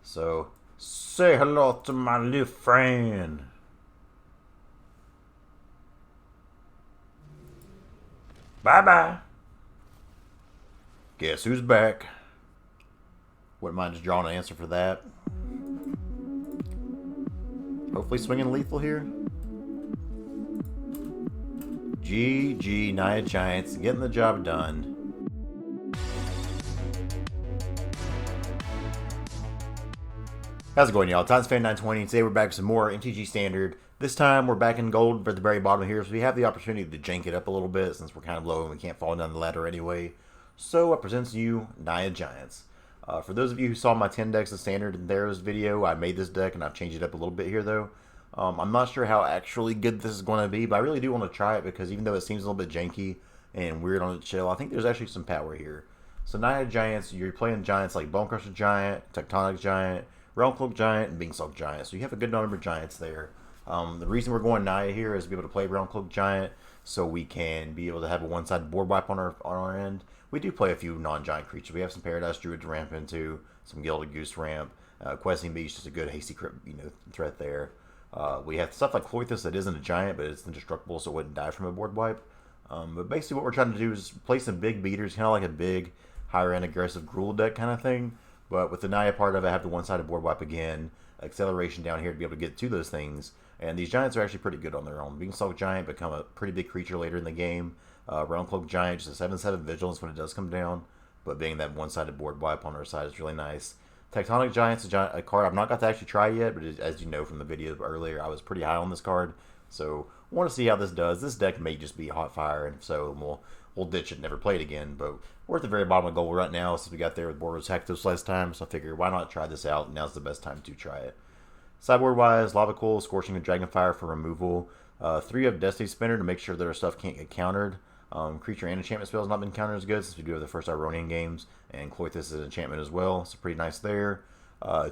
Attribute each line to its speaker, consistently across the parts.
Speaker 1: So, say hello to my little friend. Bye bye. Guess who's back? Wouldn't mind just drawing an answer for that. Hopefully, swinging lethal here. GG, NAYA Giants, getting the job done. How's it going, y'all? Titans Fan 920, and today we're back with some more MTG Standard. This time we're back in gold for the very bottom here, so we have the opportunity to jank it up a little bit since we're kind of low and we can't fall down the ladder anyway. So I present to you NAYA Giants. For those of you who saw my 10 decks of Standard in Theros video, I made this deck and I've changed it up a little bit here though. I'm not sure how actually good this is going to be, but I really do want to try it because even though it seems a little bit janky and weird on the chill, I think there's actually some power here. So NAYA Giants, you're playing giants like Bonecrusher Giant, Tectonic Giant, Realm-Cloaked Giant, and Beanstalk Giant. So you have a good number of giants there. The reason we're going NAYA here is to be able to play Realm-Cloaked Giant so we can be able to have a one-sided board wipe on our end. We do play a few non-giant creatures. We have some Paradise Druid to ramp into, some Gilded Goose ramp. Questing Beast is a good hasty threat there. We have stuff like Cloythus that isn't a giant, but it's indestructible, so it wouldn't die from a board wipe. But basically what we're trying to do is play some big beaters, kind of like a big, higher-end aggressive Gruul deck kind of thing. But with the NAYA part of it, I have the one-sided board wipe again, acceleration down here to be able to get to those things. And these giants are actually pretty good on their own. Beanstalk Giant become a pretty big creature later in the game. Realm-Cloaked Giant, just a 7/7 vigilance when it does come down. But being that one-sided board wipe on our side is really nice. Tectonic Giant's a card I've not got to actually try yet, but as you know from the video earlier, I was pretty high on this card. So I want to see how this does. This deck may just be hot fire, and so we'll ditch it and never play it again. But we're at the very bottom of the goal right now since we got there with Boardwipes Hectos last time. So I figured why not try this out? Now's the best time to try it. Sideboard wise, Lava Coil, Scorching, and Dragonfire for removal. 3 of Destiny Spinner to make sure that our stuff can't get countered. Creature and enchantment spells not been countered as good since we do have the first Ironian games, and Cloythus is an enchantment as well, so pretty nice there.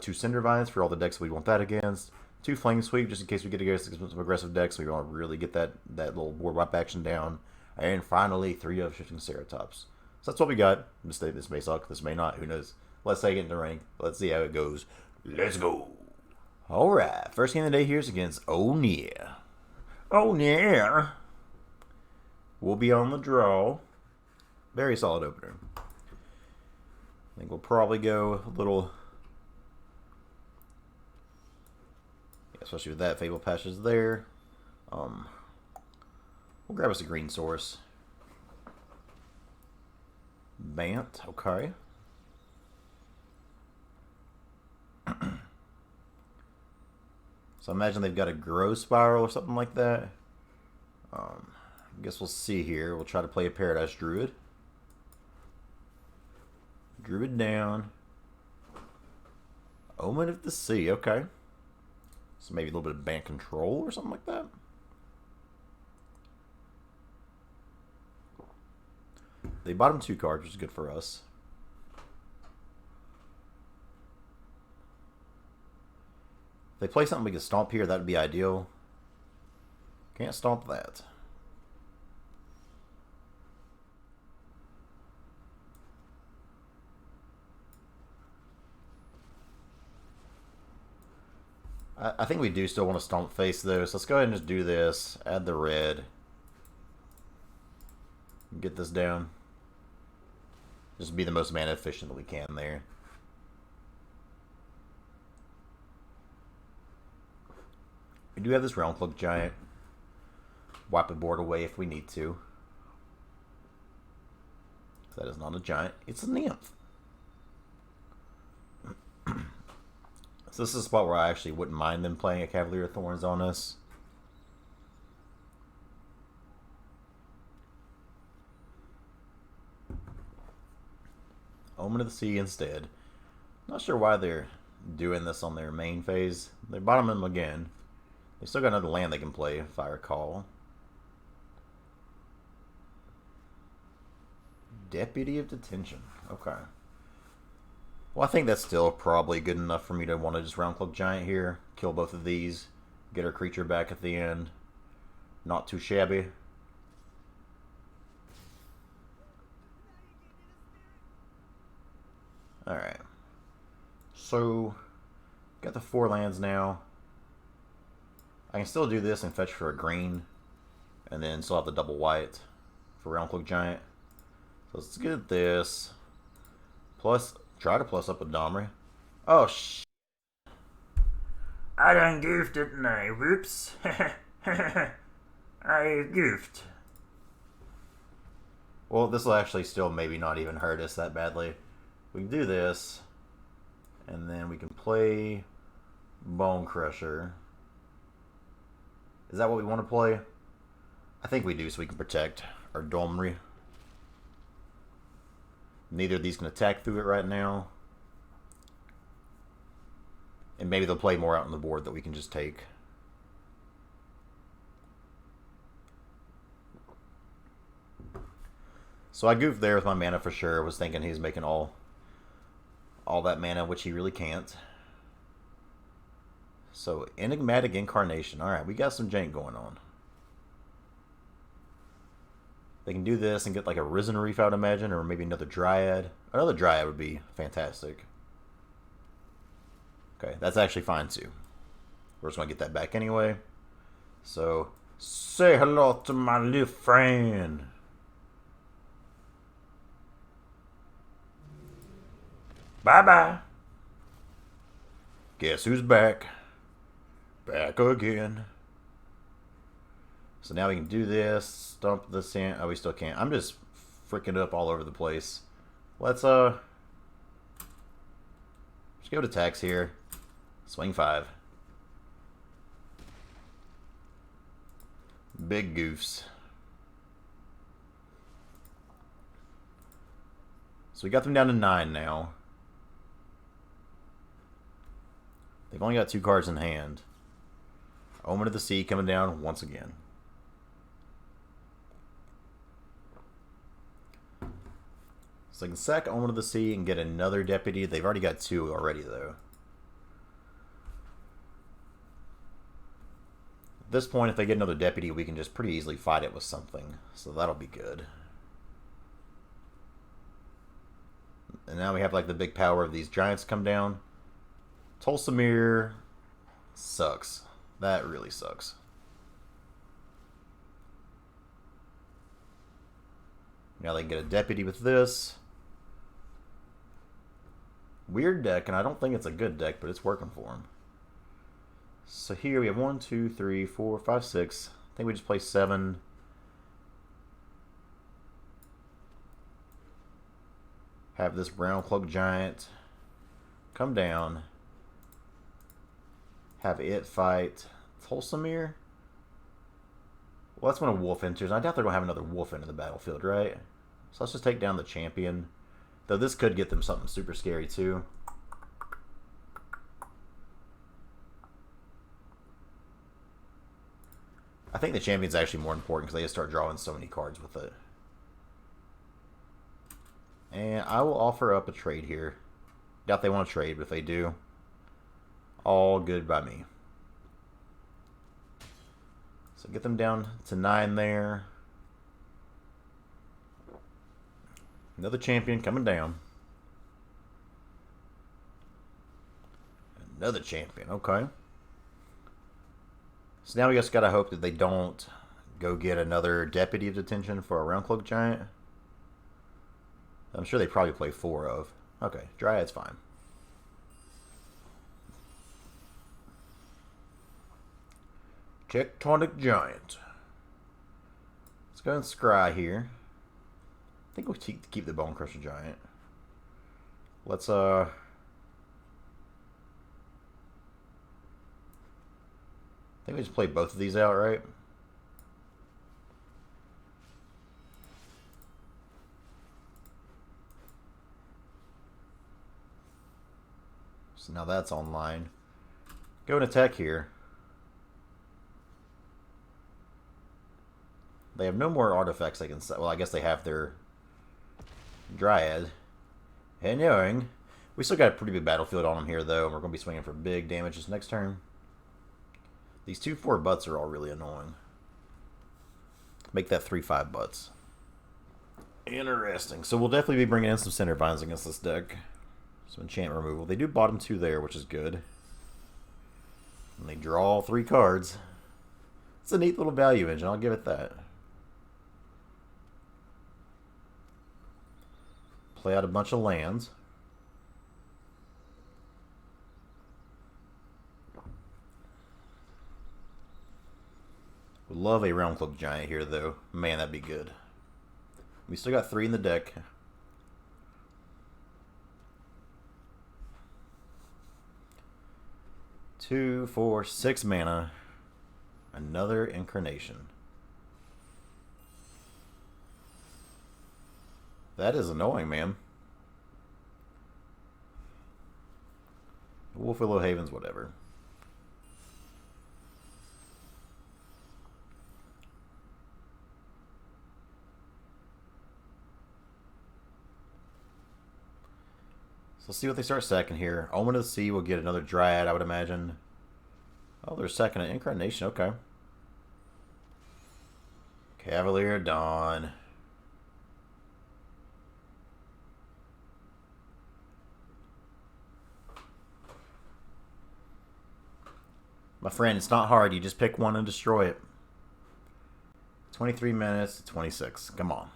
Speaker 1: 2 Cinder Vines for all the decks we want that against. 2 Flame Sweep just in case we get against some aggressive decks, so we want to really get that little board wipe action down. And finally, 3 of Shifting Ceratops. So that's what we got. This may suck, this may not, who knows. Let's take it in the ring. Let's see how it goes. Let's go. Alright, first game of the day here is against Oh Yeah. Oh Yeah. We'll be on the draw. Very solid opener. I think we'll probably go a little... especially with that Fabled Passage there. We'll grab us a green source. Bant, okay. So I imagine they've got a Grow Spiral or something like that. I guess we'll see here. We'll try to play a Paradise Druid. Druid down. Omen of the Sea, okay. So maybe a little bit of Bant control or something like that. They bottom 2 cards, which is good for us. If they play something we can stomp here, that would be ideal. Can't stomp that. I think we do still want to stomp face though, so let's go ahead and just do this. Add the red. Get this down. Just be the most mana efficient that we can there. We do have this Realm-Cloaked Giant. Wipe a board away if we need to. That is not a giant, it's a nymph. So this is a spot where I actually wouldn't mind them playing a Cavalier of Thorns on us. Omen of the Sea instead. Not sure why they're doing this on their main phase. They bottom them again. They still got another land they can play, if I recall. Deputy of Detention. Okay. Well, I think that's still probably good enough for me to want to just Realm-Cloaked Giant here. Kill both of these. Get our creature back at the end. Not too shabby. Alright. So, Got the 4 lands now. I can still do this and fetch for a green. And then still have the double white for Realm-Cloaked Giant. So let's get this. Plus, try to plus up with Domri. Oh, I done goofed it, and I whoops. I goofed. Well, this will actually still maybe not even hurt us that badly. We can do this, and then we can play Bonecrusher. Is that what we want to play? I think we do, so we can protect our Domri. Neither of these can attack through it right now. And maybe they'll play more out on the board that we can just take. So I goofed there with my mana for sure. I was thinking he was making all that mana, which he really can't. So Enigmatic Incarnation. Alright, we got some jank going on. They can do this and get like a Risen Reef, I would imagine, or maybe another Dryad. Another Dryad would be fantastic. Okay, that's actually fine too. We're just going to get that back anyway. So, say hello to my little friend. Bye-bye. Guess who's back? Back again. So now we can do this. Stump this in. Oh, we still can't. I'm just freaking up all over the place. Let's, just go to attacks here. Swing 5. Big goofs. So we got them down to 9 now. They've only got 2 cards in hand. Omen of the Sea coming down once again. So they can sack Omen of the Sea and get another Deputy. They've already got 2 already, though. At this point, if they get another Deputy, we can just pretty easily fight it with something. So that'll be good. And now we have like the big power of these Giants come down. Tulsamir sucks. That really sucks. Now they can get a Deputy with this. Weird deck, and I don't think it's a good deck, but it's working for them. So here we have 1, 2, 3, 4, 5, 6. I think we just play 7. Have this Realm-Cloaked Giant come down. Have it fight Tulsamir. Well, that's when a wolf enters. I doubt they're going to have another wolf into the battlefield, right? So let's just take down the champion. Though this could get them something super scary, too. I think the champion's actually more important because they just start drawing so many cards with it. And I will offer up a trade here. Doubt they want to trade, but if they do, all good by me. So get them down to 9 there. Another champion coming down. Another champion, okay. So now we just gotta hope that they don't go get another Deputy of Detention for a Realm-Cloaked Giant. I'm sure they probably play 4 of. Okay, Dryad's fine. Tectonic Giant. Let's go and scry here. I think we'll keep the Bonecrusher Giant. Let's I think we just play both of these out, right? So now that's online. Go and attack here. They have no more artifacts they can set. Well, I guess they have their Dryad. And knowing, we still got a pretty big battlefield on them here, though. And we're going to be swinging for big damages next turn. These 2/4 butts are all really annoying. Make that 3/5 butts. Interesting. So we'll definitely be bringing in some center vines against this deck. Some enchant removal. They do bottom 2 there, which is good. And they draw 3 cards. It's a neat little value engine, I'll give it that. Play out a bunch of lands. Would love a Realm-Cloaked Giant here, though. Man, that'd be good. We still got 3 in the deck. Two, 4, 6 mana. Another Incarnation. That is annoying, man. Wolf Willow Havens, whatever. So let's see what they start second here. Omen of the Sea will get another Dryad, I would imagine. Oh, they're second at Incarnation, okay. Cavalier Dawn. My friend, it's not hard. You just pick one and destroy it. 23 minutes to 26. Come on.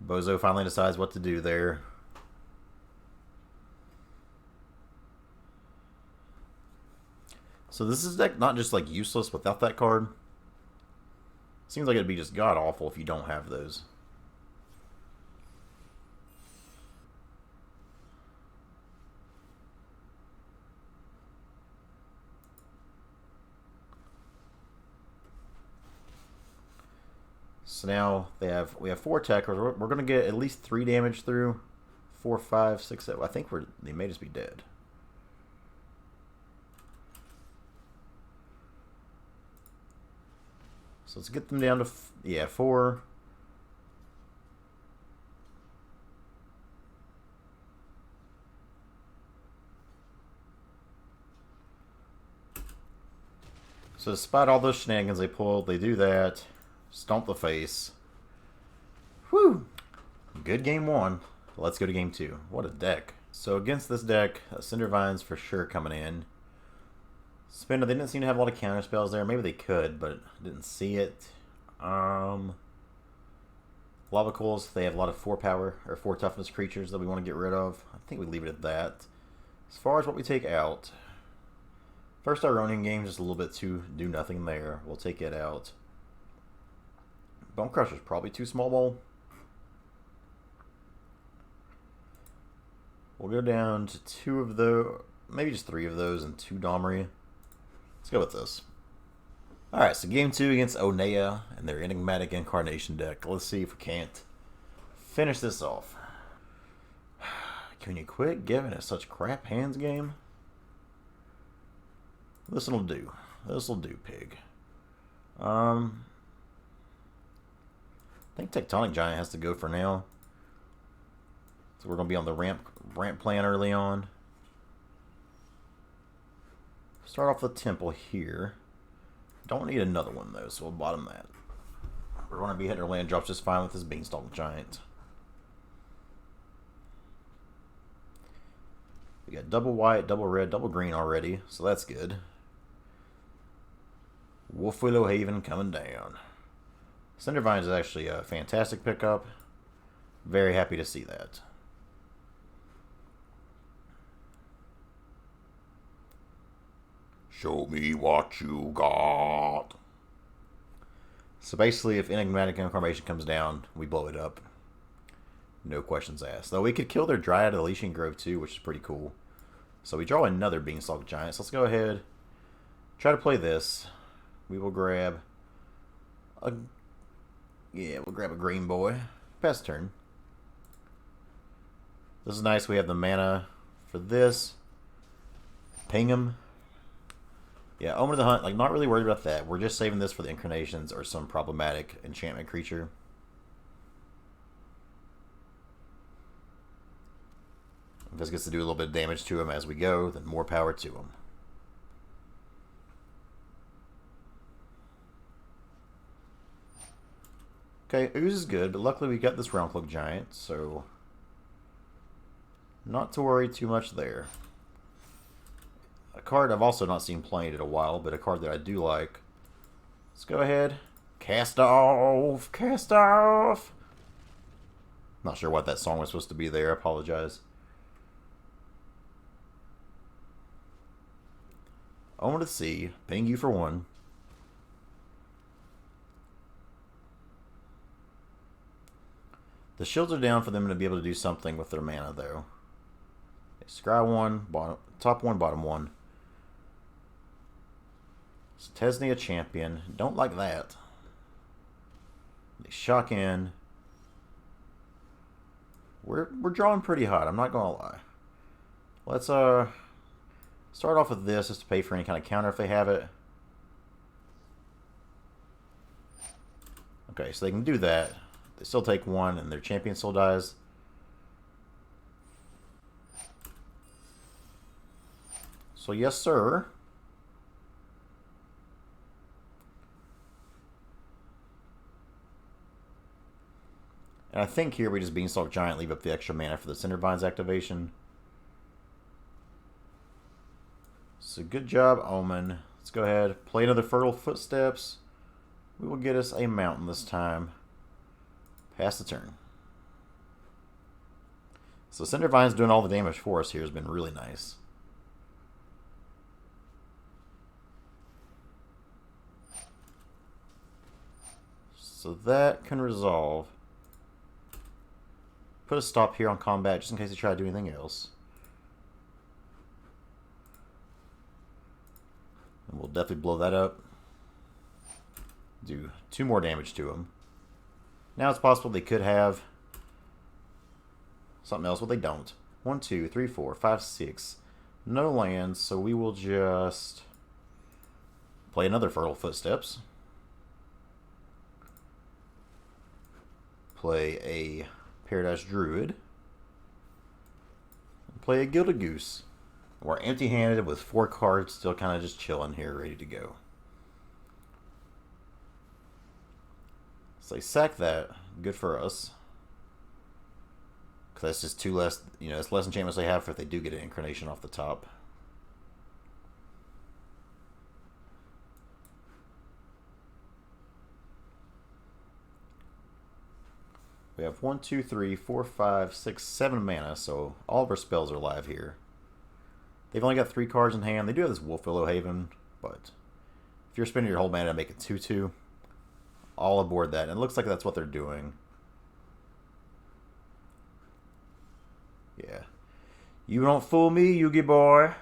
Speaker 1: Bozo finally decides what to do there. So this is deck not just like useless without that card. Seems like it'd be just god awful if you don't have those. So now we have 4 attackers. We're going to get at least 3 damage through. 4, 5, 6, 7. I think they may just be dead. So let's get them down to 4. So despite all those shenanigans they pulled, they do that. Stomp the face. Whew. Good game 1. Let's go to game 2. What a deck. So against this deck, Cindervine's for sure coming in. Spinner, they didn't seem to have a lot of counter spells there. Maybe they could, but didn't see it. Lava Coils, they have a lot of 4 power or 4 toughness creatures that we want to get rid of. I think we leave it at that. As far as what we take out, first Ironian game, just a little bit too do nothing there. We'll take it out. Bonecrusher's probably too small ball. We'll go down to 2 of those, maybe just 3 of those, and 2 Domri. Let's go with this. Alright, so game 2 against NAYA and their Enigmatic Incarnation deck. Let's see if we can't finish this off. Can you quit giving us such crap hands, game? This'll do. This'll do, pig. I think Tectonic Giant has to go for now. So we're going to be on the ramp plan early on. Start off the temple here. Don't need another one though, so we'll bottom that. We're going to be hitting our land drops just fine with this Beanstalk Giant. We got double white, double red, double green already, so that's good. Wolf Willow Haven coming down. Cindervine is actually a fantastic pickup. Very happy to see that. Show me what you got. So basically, if Enigmatic Incarnation comes down, we blow it up. No questions asked. Though we could kill their Dryad of the Leashing Grove too, which is pretty cool. So we draw another Beanstalk Giant. So let's go ahead. Try to play this. We will grab a... Yeah, we'll grab a green boy. Pass turn. This is nice. We have the mana for this. Ping him. Yeah, Omen of the Hunt. Like, not really worried about that. We're just saving this for the Incarnations or some problematic enchantment creature. If this gets to do a little bit of damage to him as we go, then more power to him. Okay, Ooze is good, but luckily we got this Realm-Cloaked Giant, so... Not to worry too much there. A card I've also not seen played in a while, but a card that I do like. Let's go ahead. Cast off! Cast off! Not sure what that song was supposed to be there. I apologize. Omen to Sea. Paying you for 1. The shields are down for them to be able to do something with their mana, though. Scry 1, bottom, top 1, bottom 1. Tesney a champion. Don't like that. They shock in. We're drawing pretty hot, I'm not gonna lie. Let's start off with this just to pay for any kind of counter if they have it. Okay, so they can do that. They still take 1 and their champion still dies. So yes, sir. And I think here we just Beanstalk Giant, leave up the extra mana for the Cinder Vines activation. So good job, Omen. Let's go ahead, play another Fertile Footsteps. We will get us a mountain this time. Pass the turn. So Cinder Vines doing all the damage for us here has been really nice. So that can resolve. Put a stop here on combat just in case they try to do anything else. And we'll definitely blow that up. Do 2 more damage to them. Now it's possible they could have something else, but they don't. 1, 2, 3, 4, 5, 6. No lands, so we will just play another Fertile Footsteps. Play a Paradise Druid. Play a Gilded Goose. We're empty-handed with 4 cards, still kind of just chilling here, ready to go. So they sack that. Good for us. Because that's just 2 less, it's less enchantments they have if they do get an Incarnation off the top. We have 1, 2, 3, 4, 5, 6, 7 mana, so all of our spells are live here. They've only got 3 cards in hand. They do have this Wolf Willow Haven, but if you're spending your whole mana to make it 2/2, all aboard that. And it looks like that's what they're doing. Yeah. You don't fool me, Yugi boy.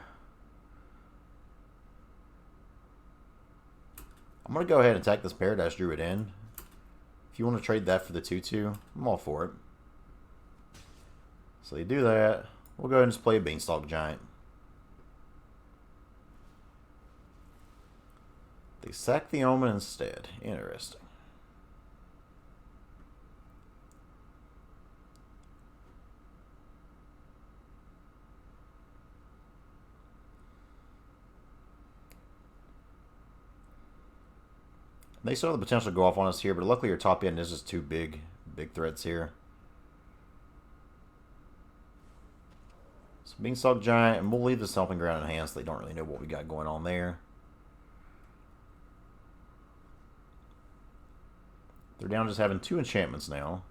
Speaker 1: I'm going to go ahead and attack this Paradise Druid in. If you want to trade that for the 2/2, I'm all for it. So you do that. We'll go ahead and just play a Beanstalk Giant. They sack the Omen instead. Interesting. They still have the potential to go off on us here, but luckily our top end is just 2 big threats here. So Beanstalk Giant, and we'll leave the Stomping Ground in hand so they don't really know what we got going on there. They're down just having 2 enchantments now.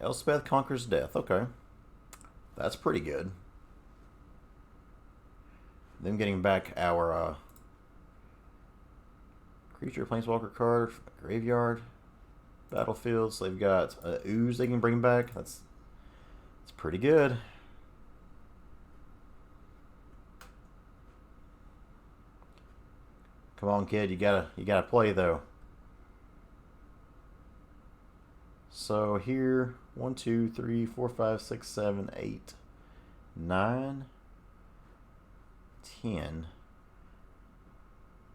Speaker 1: Elspeth Conquers Death. Okay. That's pretty good. Them getting back our creature planeswalker card, graveyard, battlefields. They've got ooze they can bring back. That's pretty good. Come on, kid, you gotta play though. So here, 1, 2, 3, 4, 5, 6, 7, 8, 9, 10.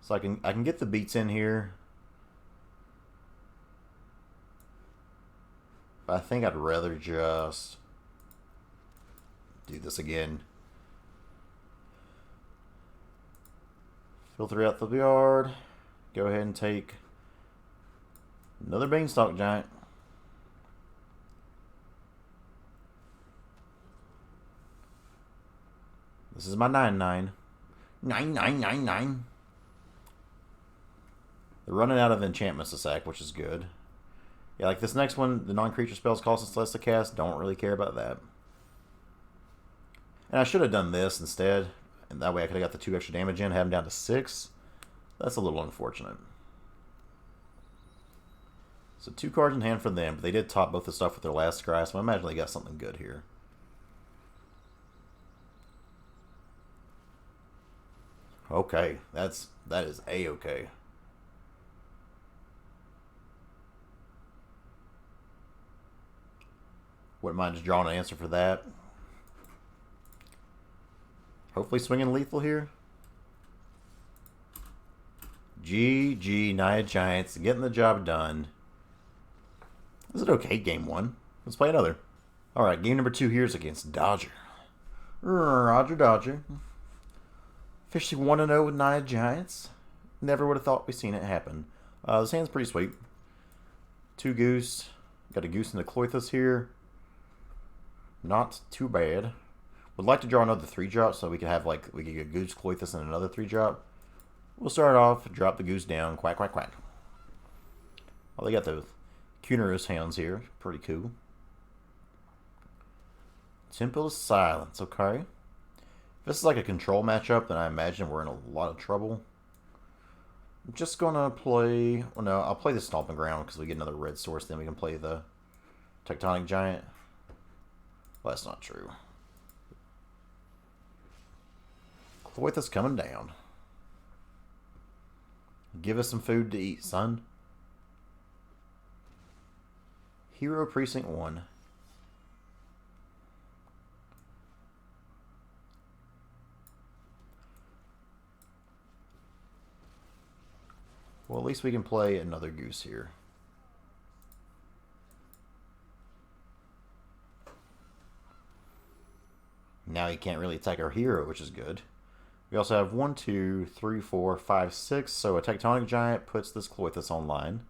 Speaker 1: So I can get the beats in here. But I think I'd rather just do this again. Filter out the yard. Go ahead and take another Beanstalk Giant. This is my 9/9. 9/9/9/9. They're running out of enchantments to sack, which is good. Yeah, like this next one, the non-creature spells cost us less to cast. Don't really care about that. And I should have done this instead. And that way I could have got the 2 extra damage in, have them down to 6. That's a little unfortunate. So 2 cards in hand for them, but they did top both the stuff with their last scry, so I imagine they got something good here. Okay, that is A-okay. Wouldn't mind just drawing an answer for that. Hopefully swinging lethal here. GG, NAYA Giants, getting the job done. This is an okay game 1. Let's play another. Alright, game number 2 here is against Dodger. Roger Dodger. Officially 1-0 with NAYA Giants. Never would have thought we'd seen it happen. This hand's pretty sweet. 2 goose. Got a goose and a Cloythus here. Not too bad. Would like to draw another 3-drop so we could have, like, we could get goose, Cloythus, and another 3-drop. We'll start off, drop the goose down, quack, quack, quack. Oh, they got the Cunerous hounds here. Pretty cool. Temple of Silence, okay. If this is like a control matchup, then I imagine we're in a lot of trouble. I'm just gonna play, well no, I'll play the Stomping Ground because we get another red source, then we can play the Tectonic Giant. Well, that's not true. Cloythus coming down. Give us some food to eat, son. Hero Precinct 1. Well, at least we can play another goose here. Now he can't really attack our hero, which is good. We also have 1, 2, 3, 4, 5, 6. So a Tectonic Giant puts this Cloythus online.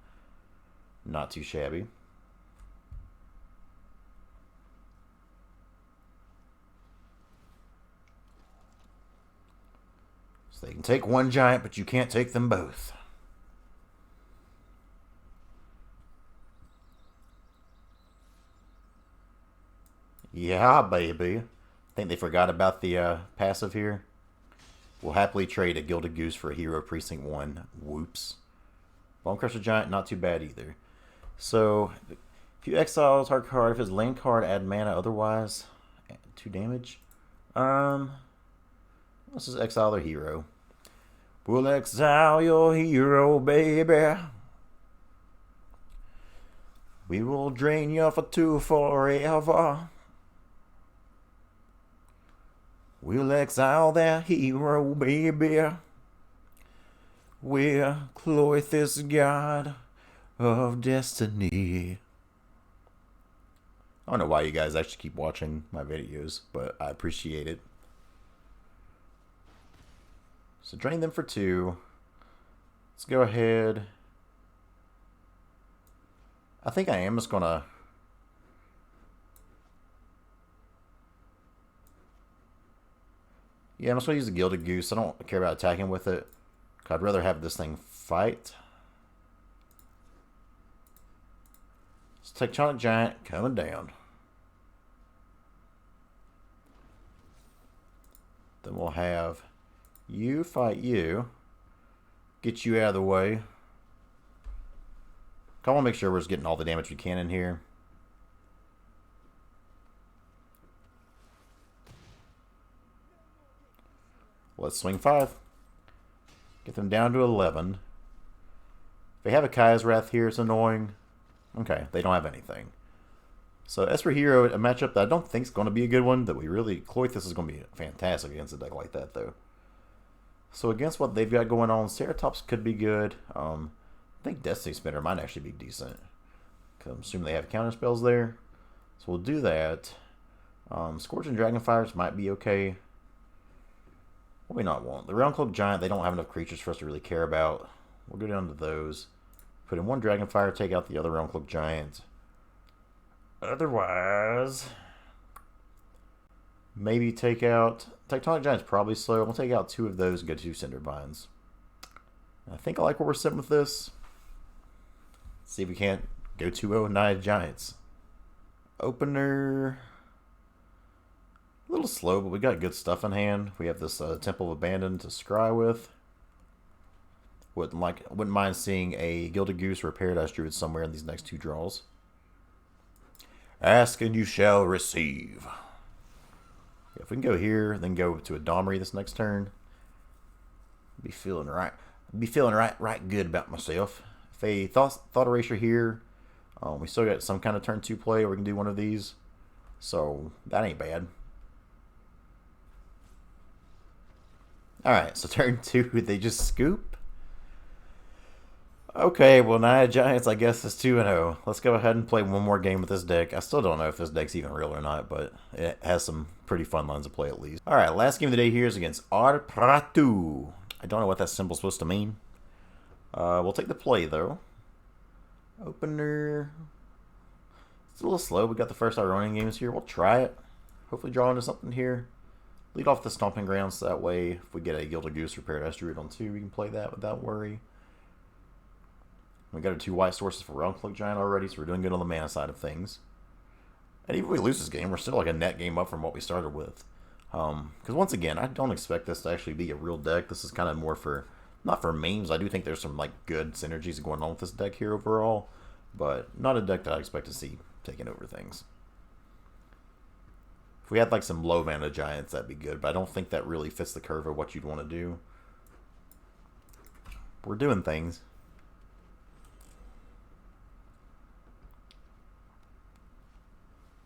Speaker 1: Not too shabby. So they can take 1 giant, but you can't take them both. Yeah, baby. I think they forgot about the passive here. We'll happily trade a Gilded Goose for a Hero Precinct 1. Whoops. Bonecrusher Giant, not too bad either. So, if you exile a target card, if it's land card, add mana otherwise. 2 damage. Let's just exile their hero. We'll exile your hero, baby. We will drain you for 2 forever. We'll exile their hero, baby. We're Cloythus, god of destiny. I don't know why you guys actually keep watching my videos, but I appreciate it. So drain them for 2. Let's go ahead. I think I am just gonna... Yeah, I'm just gonna use the Gilded Goose. I don't care about attacking with it. I'd rather have this thing fight. It's Tectonic Giant coming down. Then we'll have you fight you. Get you out of the way. I want to make sure we're just getting all the damage we can in here. Let's swing 5. Get them down to 11. If they have a Kaya's Wrath here, it's annoying. Okay, they don't have anything. So Esper Hero, a matchup that I don't think is going to be a good one. That we really... Cloythus is going to be fantastic against a deck like that, though. So against what they've got going on, Ceratops could be good. I think Destiny Spinner might actually be decent. Because I'm assuming they have counter spells there. So we'll do that. Scorching Dragonfires might be okay. What do we not want? The Realm-Cloaked Giant, they don't have enough creatures for us to really care about. We'll go down to those. Put in 1 Dragonfire, take out the other Realm-Cloaked Giant. Otherwise, Maybe take out... Tectonic Giant's probably slow. We'll take out 2 of those and get 2 Cinder Vines. I think I like where we're sitting with this. See if we can't go 2-0 NAYA Giants. Opener... A little slow, but we got good stuff in hand. We have this Temple of Abandon to scry with. Wouldn't mind seeing a Gilded Goose or a Paradise Druid somewhere in these next 2 draws. Ask and you shall receive. If we can go here, then go to a Domri this next turn, be feeling right. Be feeling right good about myself. If a thought erasure here, we still got some kind of turn 2 play, or we can do one of these, so that ain't bad. All right, so turn 2, they just scoop. Okay, well, NAYA Giants, I guess, is 2-0. Let's go ahead and play one more game with this deck. I still don't know if this deck's even real or not, but it has some pretty fun lines of play at least. All right, last game of the day here is against Arpratu. I don't know what that symbol's supposed to mean. We'll take the play, though. Opener. It's a little slow. We got the first Ironian games here. We'll try it. Hopefully draw into something here. Lead off the Stomping Grounds, so that way if we get a Gilded Goose or Paradise Druid on 2, we can play that without worry. We got our 2 white sources for Realm-Cloaked Giant already, so we're doing good on the mana side of things. And even if we lose this game, we're still like a net game up from what we started with. Because once again, I don't expect this to actually be a real deck. This is kind of more for, not for memes. I do think there's some like good synergies going on with this deck here overall, but not a deck that I expect to see taking over things. If we had like some low mana giants, that'd be good, but I don't think that really fits the curve of what you'd want to do. We're doing things.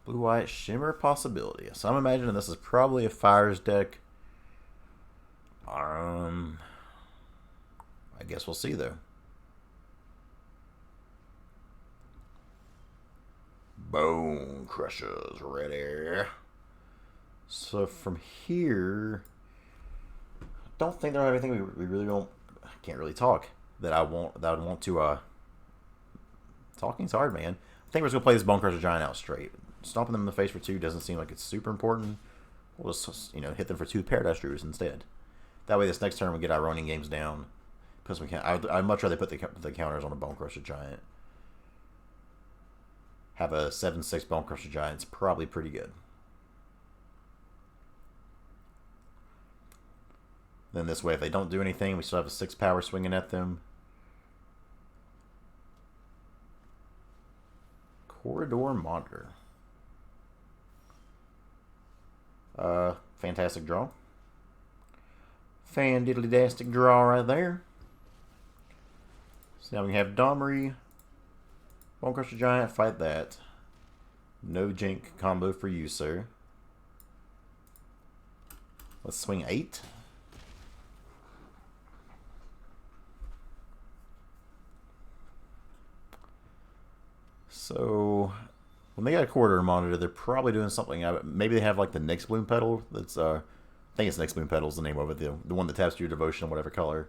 Speaker 1: Blue-white Shimmer Possibility. So I'm imagining this is probably a Fires deck. I guess we'll see, though. Bonecrusher's ready. So from here, I don't think there's anything we really don't... I can't really talk. That I would want to... Talking's hard, man. I think we're just going to play this Bonecrusher Giant out straight. Stomping them in the face for 2 doesn't seem like it's super important. We'll just, hit them for 2 Paradise Druids instead. That way this next turn we get our running games down. Because we can't. I'd much rather put the counters on a Bonecrusher Giant. Have a 7/6 Bonecrusher Giant. It's probably pretty good. Then this way, if they don't do anything, we still have a 6 power swinging at them. Corridor Monitor. Fantastic draw. Fan-diddly-dastic draw right there. So now we have Domri, Bonecrusher Giant, fight that. No Jink combo for you, sir. Let's swing 8. So when they got a Corridor Monitor, they're probably doing something. Maybe they have like the Nyx Bloom Petal. That's I think it's Nyx Bloom Petal is the name of it. The one that taps to your devotion, whatever color.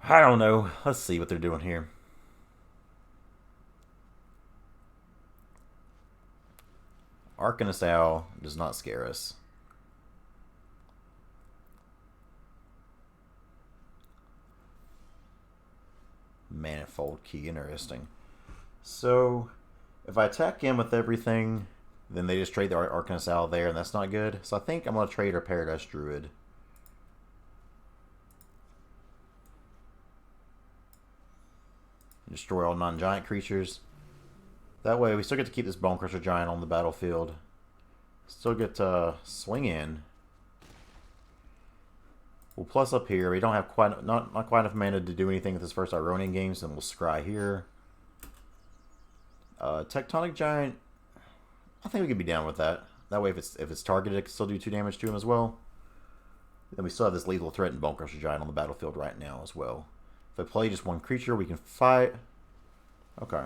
Speaker 1: I don't know. Let's see what they're doing here. Arcanist Owl does not scare us. Manifold Key, interesting. So, if I attack him with everything, then they just trade the Arcanist Owl there, and that's not good. So I think I'm going to trade our Paradise Druid. Destroy all non-giant creatures. That way, we still get to keep this Bonecrusher Giant on the battlefield. Still get to swing in. We'll plus up here. We don't have not quite enough mana to do anything with this first Ironian games, and we'll scry here. Tectonic Giant, I think we could be down with that. That way, if it's targeted, it can still do 2 damage to him as well. Then we still have this lethal threat in Bonecrusher Giant on the battlefield right now as well. If I play just 1 creature, we can fight. Okay.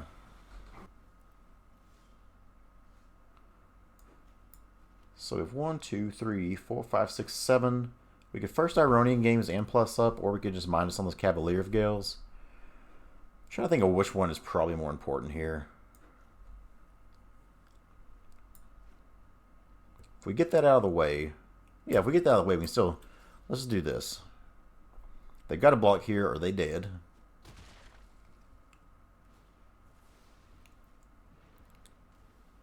Speaker 1: So we have 1, 2, 3, 4, 5, 6, 7. We could first Ironian games and plus up, or we could just minus on those Cavalier of Gales. I'm trying to think of which one is probably more important here. If we get that out of the way, yeah, if we get that out of the way, we can still, let's just do this. They've got a block here, or they did.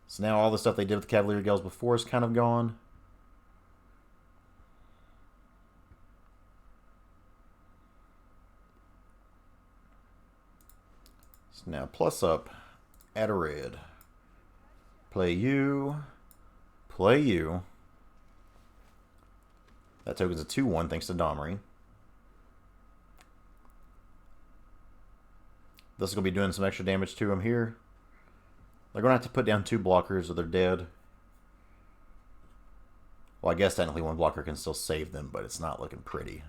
Speaker 1: So now all the stuff they did with the Cavalier Gales before is kind of gone. So now plus up, add a red. Play you. Play you. That token's a 2-1 thanks to Domri. This is going to be doing some extra damage to him here. They're going to have to put down 2 blockers or they're dead. Well, I guess technically 1 blocker can still save them, but it's not looking pretty.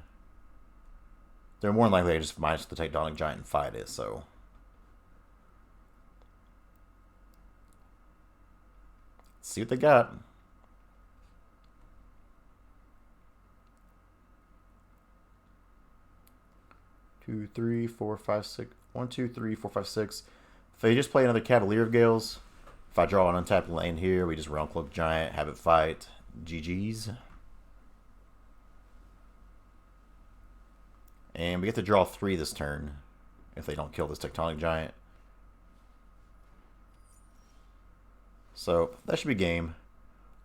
Speaker 1: They're more than likely to just minus the Tectonic Giant and fight it, so. Let's see what they got. Two, three, four, five, six. 1, 2, 3, 4, 5, 6. If they just play another Cavalier of Gales, if I draw an untapped land here, we just Realm-Cloaked Giant, have it fight. GG's. And we get to draw 3 this turn if they don't kill this Tectonic Giant. So that should be game.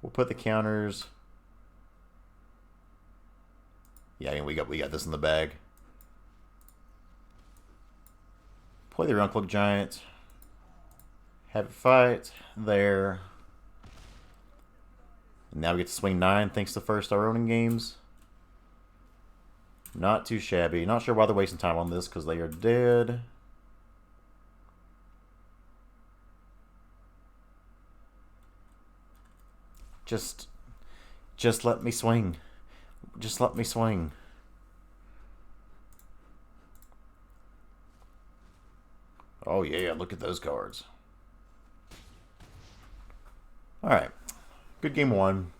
Speaker 1: We'll put the counters. Yeah, and we got this in the bag. Play the Realm-Cloaked Giant. Have it fight there. And now we get to swing 9 thanks to first our owning games. Not too shabby. Not sure why they're wasting time on this because they are dead. Just let me swing. Just let me swing. Oh yeah, look at those cards. Alright. Good game 1.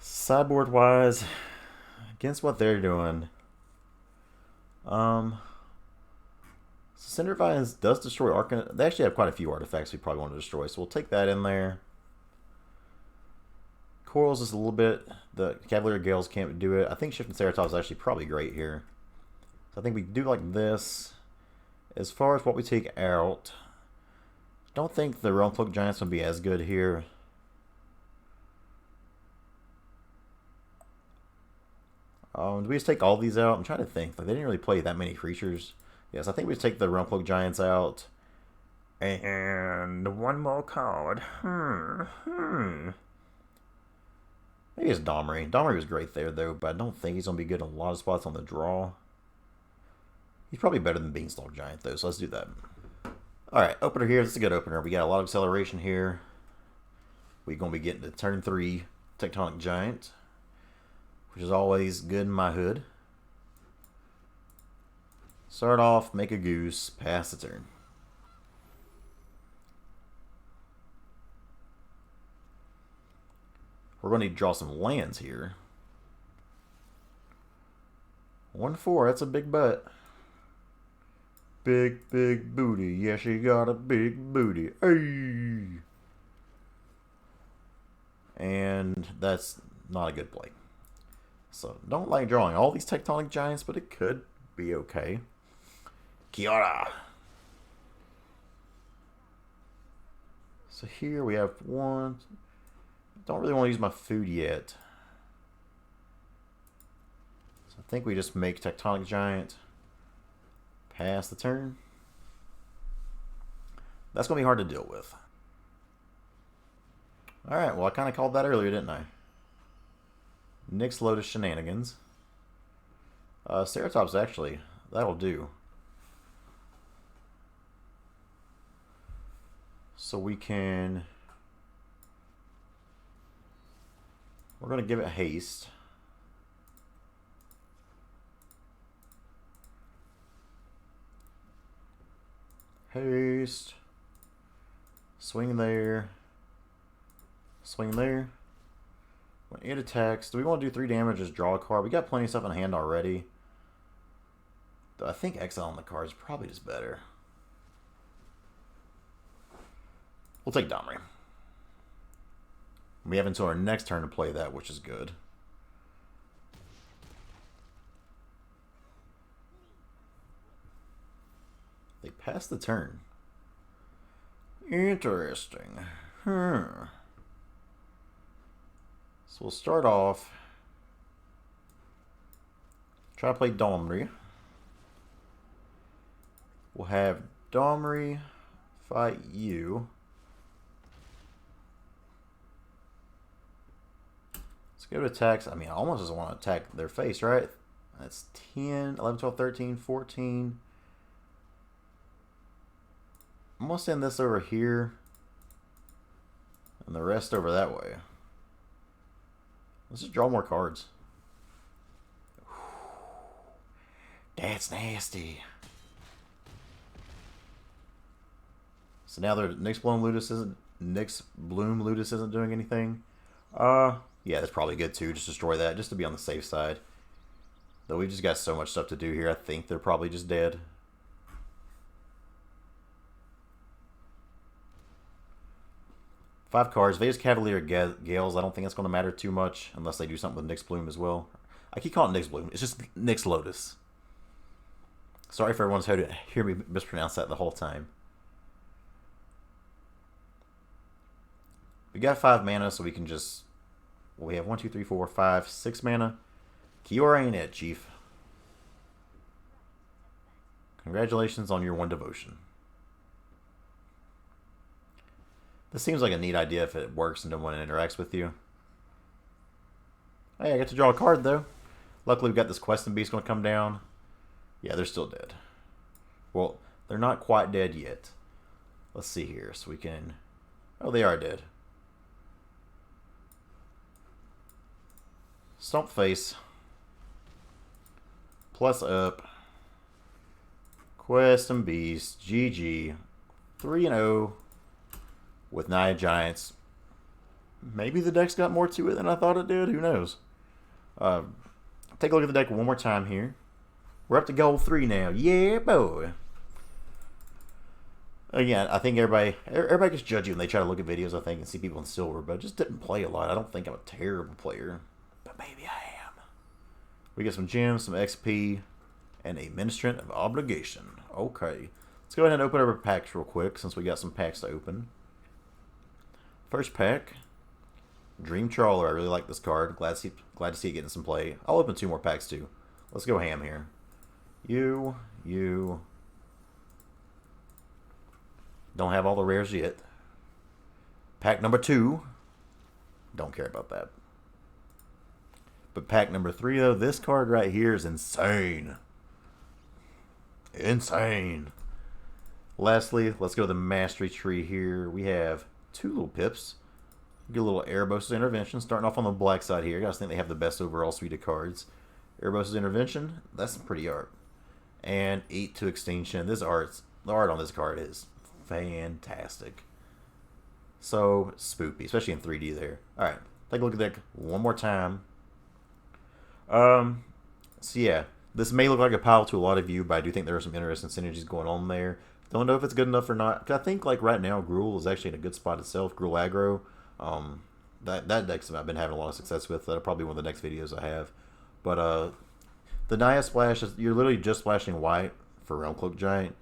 Speaker 1: Sideboard wise, against what they're doing. Cinder Vines does destroy Arcan. They actually have quite a few artifacts we probably want to destroy, so we'll take that in there. Corals is a little bit. The Cavalier Gales can't do it. I think Shifting Ceratops is actually probably great here. So I think we do like this. As far as what we take out, don't think the Realm-Cloaked Giants will be as good here. Do we just take all these out? I'm trying to think. Like, they didn't really play that many creatures. Yes, I think we just take the Realm-Cloaked Giants out. And 1 more card. Maybe it's Domri. Domri was great there, though, but I don't think he's going to be good in a lot of spots on the draw. He's probably better than Beanstalk Giant, though, so let's do that. Alright, opener here. This is a good opener. We got a lot of acceleration here. We're going to be getting to turn 3 Tectonic Giant, which is always good in my hood. Start off, make a goose, pass the turn. We're going to need to draw some lands here. 1-4, that's a big butt. Big booty. Yeah, she got a big booty. Hey! And that's not a good play. So, don't like drawing all these Tectonic Giants, but it could be okay. Kiara! So here we have 1. Don't really want to use my food yet. So I think we just make Tectonic Giant. Pass the turn. That's going to be hard to deal with. Alright, well I kind of called that earlier, didn't I? Nyx Lotus Shenanigans. Ceratops actually. That'll do. So we can... We're going to give it haste. Haste. Swing there. Swing there. When it attacks, do we want to do 3 damage, just draw a card? We got plenty of stuff in hand already. Though I think exile on the card is probably just better. We'll take Domri. We have until our next turn to play that, which is good. They passed the turn. Interesting. So we'll start off. Try to play Domri. We'll have Domri fight you. Let's go to attacks. I mean, I almost just want to attack their face, right? That's 10, 11, 12, 13, 14. I'm going to send this over here and the rest over that way. Let's just draw more cards. That's nasty. So now their Nyx Bloom Ludus isn't doing anything. Yeah, that's probably good too. Just destroy that, just to be on the safe side. Though we've just got so much stuff to do here, I think they're probably just dead. Five cards. Vegas Cavalier Gales. I don't think it's going to matter too much unless they do something with Nyx Bloom as well. I keep calling it Nyx Bloom. It's just Nyx Lotus. Sorry for everyone's who to hear me mispronounce that the whole time. We got 5 mana, so we can just... Well, we have 1, 2, 3, 4, 5, 6 mana. Kiora ain't it, Chief. Congratulations on your 1 devotion. This seems like a neat idea if it works and no one interacts with you. Hey, I get to draw a card, though. Luckily, we've got this Questing Beast going to come down. Yeah, they're still dead. Well, they're not quite dead yet. Let's see here. So we can... Oh, they are dead. Stomp Face. Plus up. Questing Beast. GG. 3-0. With NAYA Giants. Maybe the deck's got more to it than I thought it did. Who knows? Take a look at the deck one more time here. We're up to gold 3 now. Yeah, boy. Again, I think everybody gets judgy when they try to look at videos, I think, and see people in silver, but I just didn't play a lot. I don't think I'm a terrible player, but maybe I am. We get some gems, some XP, and a Ministrant of Obligation. Okay. Let's go ahead and open up our packs real quick, since we got some packs to open. First pack, Dream Trawler. I really like this card. Glad to see it getting some play. I'll open 2 more packs too. Let's go ham here. You. Don't have all the rares yet. Pack number 2. Don't care about that. But pack number 3, though, this card right here is insane. Insane. Lastly, let's go to the Mastery Tree here. We have 2 little pips. Get a little Erebos' Intervention. Starting off on the black side here. I guys think they have the best overall suite of cards. Erebos' Intervention. That's some pretty art. And 8 to Extinction. The art on this card is fantastic. So spoopy, especially in 3D there. Alright, take a look at that one more time. So yeah, this may look like a pile to a lot of you, but I do think there are some interesting synergies going on there. Don't know if it's good enough or not. I think like right now, Gruul is actually in a good spot itself. Gruul aggro. That deck's I've been having a lot of success with. That'll probably be one of the next videos I have. But the NAYA splash is you're literally just splashing white for Realm-Cloaked Giant,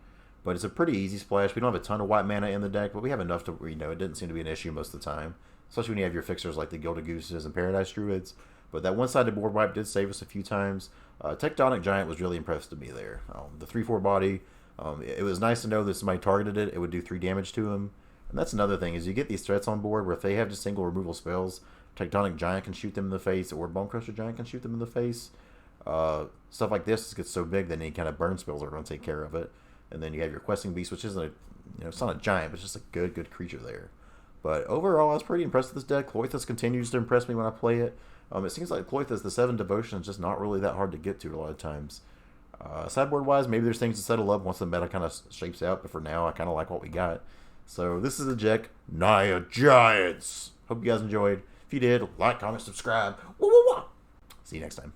Speaker 1: but it's a pretty easy splash. We don't have a ton of white mana in the deck, but we have enough to it didn't seem to be an issue most of the time. Especially when you have your fixers like the Gilded Gooses and Paradise Druids. But that one-sided board wipe did save us a few times. Tectonic Giant was really impressed to me there. The 3/4 body. It was nice to know that somebody targeted it. It would do 3 damage to him. And that's another thing, is you get these threats on board where if they have just single removal spells, Tectonic Giant can shoot them in the face, or Bonecrusher Giant can shoot them in the face. Stuff like this gets so big that any kind of burn spells are going to take care of it. And then you have your Questing Beast, which isn't it's not a giant, but it's just a good creature there. But overall, I was pretty impressed with this deck. Cloythus continues to impress me when I play it. It seems like Cloythus, the 7 devotion, is just not really that hard to get to a lot of times. Sideboard-wise, maybe there's things to settle up once the meta kind of shapes out, but for now, I kind of like what we got. So this is the deck, NAYA Giants. Hope you guys enjoyed. If you did, like, comment, subscribe. Woo, woo, woo. See you next time.